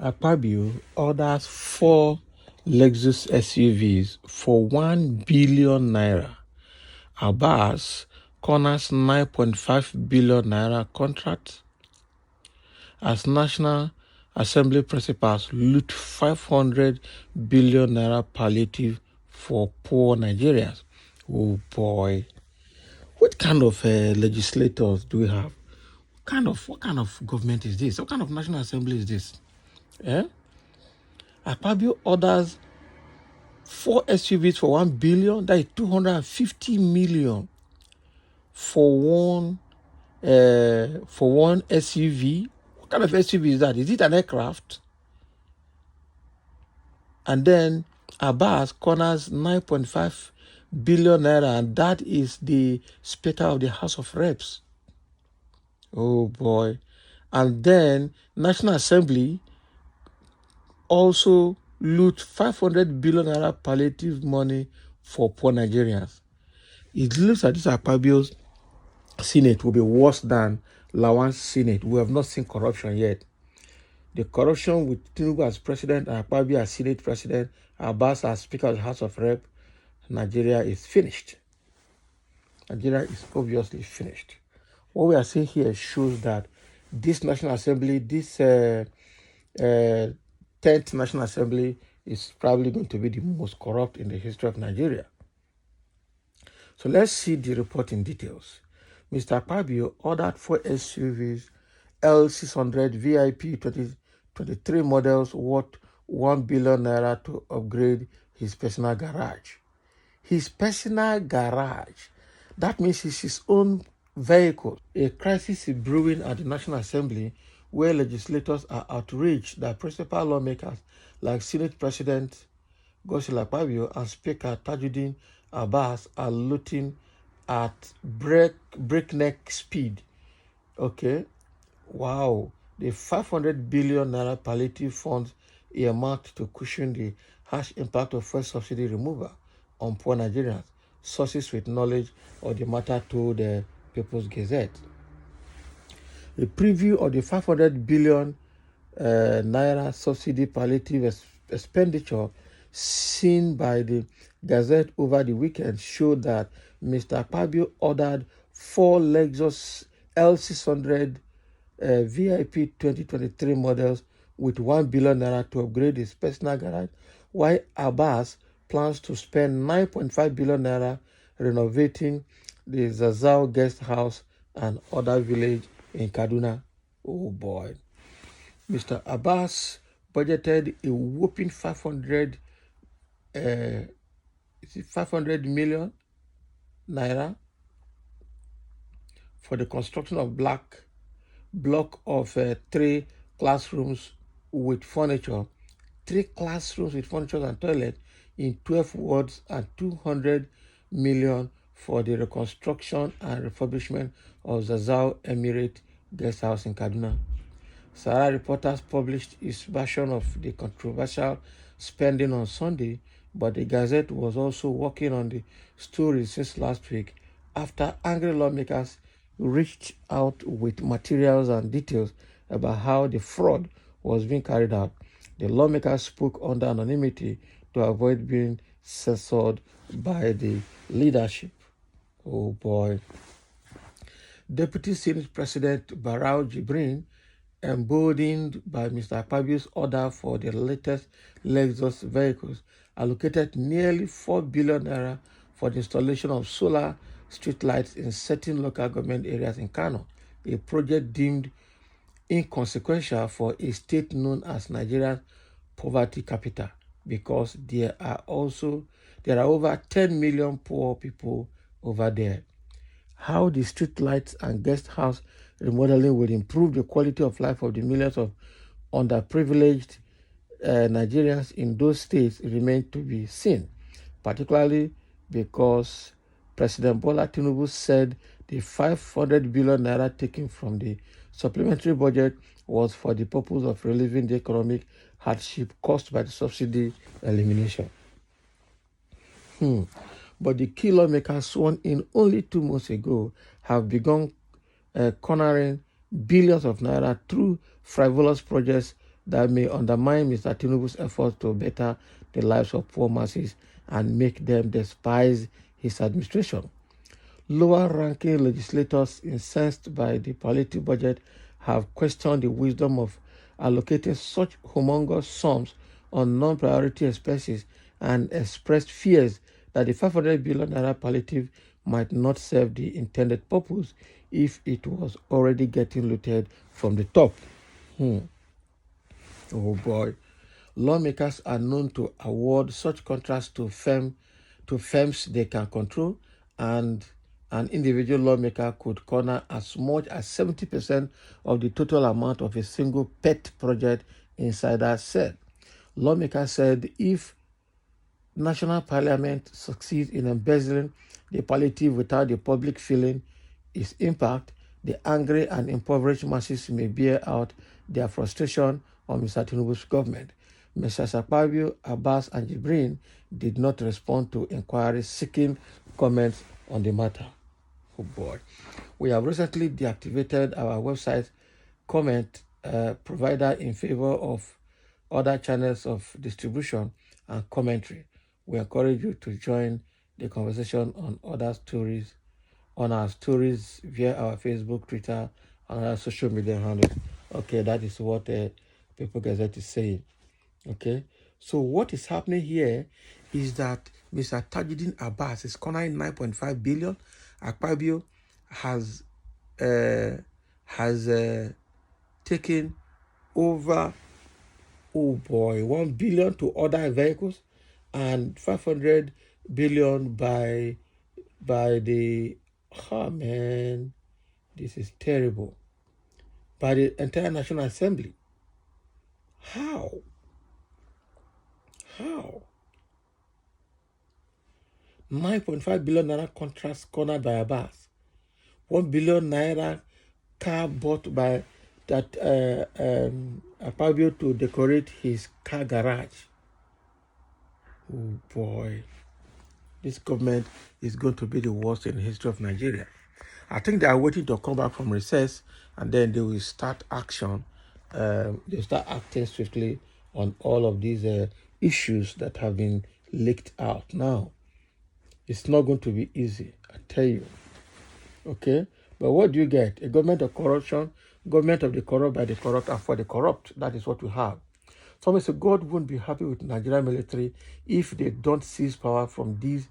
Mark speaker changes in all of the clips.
Speaker 1: AKPABIO orders 4 Lexus SUVs for 1 billion naira. ABBAS corners 9.5 billion naira contract as National Assembly principals loot 500 billion naira palliative for poor Nigerians. Oh boy. What kind of legislators do we have? What kind of government is this? What kind of National Assembly is this? AKPABIO orders 4 SUVs for 1 billion. That is 250 million for one SUV. What kind of SUV is that? Is it an aircraft? And then ABBAS corners 9.5 billion naira, and that is the Speaker of the House of Reps. Oh boy. And then National Assembly also loot 500 billion naira palliative money for poor Nigerians. It looks like this AKPABIO's Senate will be worse than Lawan's Senate. We have not seen corruption yet. The corruption with Tinubu as president, AKPABIO as Senate president, ABBAS as Speaker of the House of Rep, Nigeria is finished. Nigeria is obviously finished. What we are seeing here shows that this National Assembly, this 10th National Assembly is probably going to be the most corrupt in the history of Nigeria. So let's see the report in details. Mr. AKPABIO ordered 4 SUVs, L600 VIP 2023 models worth 1 billion naira to upgrade his personal garage. His personal garage. That means it's his own vehicle. A crisis is brewing at the National Assembly where legislators are outraged that principal lawmakers like Senate President Godswill Akpabio and Speaker Tajuddin Abbas are looting at breakneck speed. Okay, wow. The 500 billion naira palliative funds earmarked to cushion the harsh impact of fuel subsidy removal on poor Nigerians. Sources with knowledge of the matter told the People's Gazette. A preview of the 500 billion naira subsidy palliative expenditure seen by the Gazette over the weekend showed that Mr. AKPABIO ordered 4 Lexus L600 VIP 2023 models with 1 billion naira to upgrade his personal garage, while Abbas plans to spend 9.5 billion naira renovating the Zazao guest house and other village in Kaduna. Oh boy. Mr. Abbas budgeted a whopping 500 million naira for the construction of block of 3 classrooms with furniture, 3 classrooms with furniture and toilet in 12 wards, and 200 million for the reconstruction and refurbishment of Zazao Emirate Guest House in Kaduna. Sahara Reporters published its version of the controversial spending on Sunday, but the Gazette was also working on the story since last week after angry lawmakers reached out with materials and details about how the fraud was being carried out. The lawmakers spoke under anonymity to avoid being censored by the leadership. Oh boy. Deputy Senate President Barau Jibrin, emboldened by Mr. AKPABIO's order for the latest Lexus vehicles, allocated nearly 4 billion naira for the installation of solar streetlights in certain local government areas in Kano, a project deemed inconsequential for a state known as Nigeria's poverty capital, because there are over 10 million poor people over there. How the street lights and guest house remodeling will improve the quality of life of the millions of underprivileged Nigerians in those states remain to be seen, particularly because President Bola Tinubu said the 500 billion naira taken from the supplementary budget was for the purpose of relieving the economic hardship caused by the subsidy elimination. But the key lawmakers sworn in only 2 months ago have begun cornering billions of naira through frivolous projects that may undermine Mr. Tinubu's efforts to better the lives of poor masses and make them despise his administration. Lower-ranking legislators incensed by the palliative budget have questioned the wisdom of allocating such humongous sums on non-priority expenses and expressed fears that the 500 billion naira palliative might not serve the intended purpose if it was already getting looted from the top. Oh boy. Lawmakers are known to award such contracts to firms they can control, and an individual lawmaker could corner as much as 70% of the total amount of a single pet project insider said. Lawmakers said if National Parliament succeeds in embezzling the palliative without the public feeling its impact, the angry and impoverished masses may bear out their frustration on Mr. Tinubu's government. Mr. AKPABIO, ABBAS, and Jibrin did not respond to inquiries seeking comments on the matter. Oh boy. We have recently deactivated our website comment provider in favor of other channels of distribution and commentary. We encourage you to join the conversation on other stories, on our stories via our Facebook, Twitter, and other social media handles. Okay, that is what People Gazette is saying. Okay, so what is happening here is that Mr. Tajuddin Abbas is cornering 9.5 billion. AKPABIO has taken over, oh boy, 1 billion to other vehicles and 500 billion by the, oh man, this is terrible, by the entire National Assembly. How? 9.5 billion naira contracts cornered by Abbas. 1 billion naira car bought by that AKPABIO to decorate his car garage. Oh boy, this government is going to be the worst in the history of Nigeria. I think they are waiting to come back from recess, and then they will start action. They'll start acting swiftly on all of these issues that have been leaked out. Now, it's not going to be easy, I tell you. Okay? But what do you get? A government of corruption, government of the corrupt, by the corrupt, and for the corrupt. That is what we have. Somebody said God won't be happy with Nigerian military if they don't seize power from these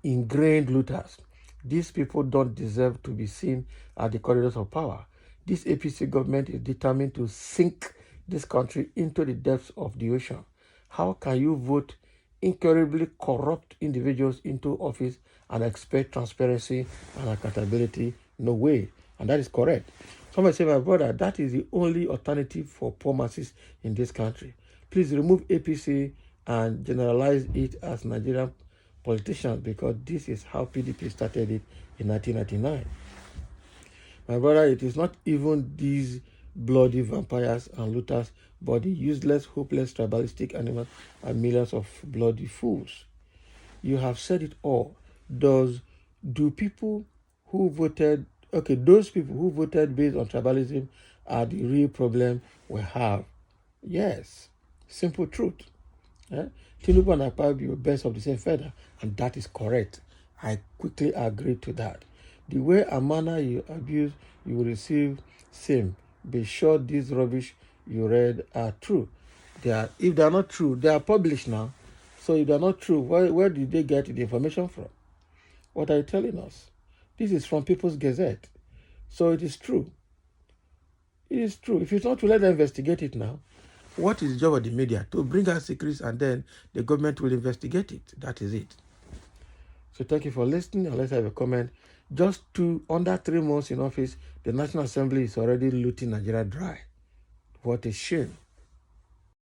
Speaker 1: ingrained looters. These people don't deserve to be seen at the corridors of power. This APC government is determined to sink this country into the depths of the ocean. How can you vote incurably corrupt individuals into office and expect transparency and accountability? No way. And that is correct. Somebody say, my brother, that is the only alternative for poor masses in this country. Please remove APC and generalize it as Nigerian politicians, because this is how PDP started it in 1999. My brother, it is not even these bloody vampires and looters, but the useless, hopeless, tribalistic animals and millions of bloody fools. You have said it all. Do people who voted, okay, those people who voted based on tribalism are the real problem we have? Yes, simple truth. Tinubu and AKPABIO are birds of the same feather, and that is correct. I quickly agree to that. The way and manner you abuse, you will receive same. Be sure these rubbish you read are true. If they are not true, they are published now. So if they are not true, where did they get the information from? What are you telling us? This is from People's Gazette. So it is true. It is true. If it's not true, let them investigate it now. What is the job of the media? To bring out secrets, and then the government will investigate it. That is it. So thank you for listening, and let's have a comment. Just under 3 months in office, the National Assembly is already looting Nigeria dry. What a shame.